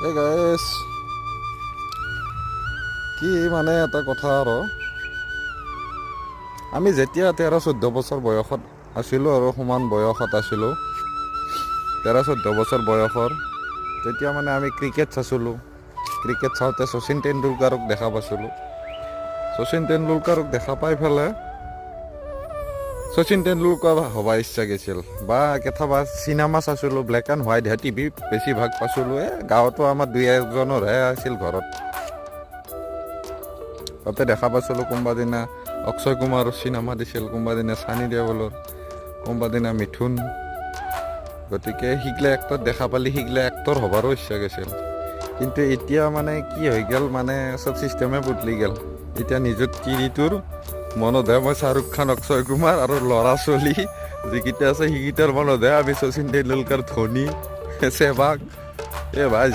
এই গাইছ কি মানে এটা কথা আৰু আমি যেতিয়া 13-14 বছৰ বয়সত আছিলোঁ আৰু সমান বয়সত আছিলোঁ 13-14 বছৰ বয়সৰ তেতিয়া মানে আমি ক্ৰিকেট চাইছিলোঁ ক্ৰিকেট চাওঁতে শচীন তেণ্ডুলকাৰক দেখা পাইছিলোঁ শচীন তেণ্ডুলকাৰক দেখা পাই পেলাই শচীন তেণ্ডুলকাৰ হ'ব ইচ্ছা গৈছিল বা কেতিয়াবা চিনেমা চাইছিলোঁ ব্লেক এণ্ড হোৱাইট টিভি বেছিভাগ পাইছিলোঁ গাঁৱতো আমাৰ 2-1জনৰহে আছিল ঘৰত তাতে দেখা পাইছিলোঁ কোনোবা দিনা অক্ষয় কুমাৰৰ চিনেমা দিছিল কোনোবা দিনা চানি দেওলৰ কোনোবা দিনা মিথুন গতিকে সিগলা এক্টৰ দেখা পালি সিগলা এক্টৰ হ'বাৰো ইচ্ছা গৈছিল কিন্তু এতিয়া মানে কি হৈ গ'ল মানে চব চিষ্টেমে বদলি গ'ল এতিয়া নিজৰ তিৰিটোৰ মনতহে মই শ্বাহৰুখ খান অক্ষয় কুমাৰ আৰু ল'ৰা ছোৱালী যিকেইটা আছে সেইকেইটাৰ মনতহে আমি শচীন তেণ্ডুলকাৰ ধোনী চেহৱাগ ভাই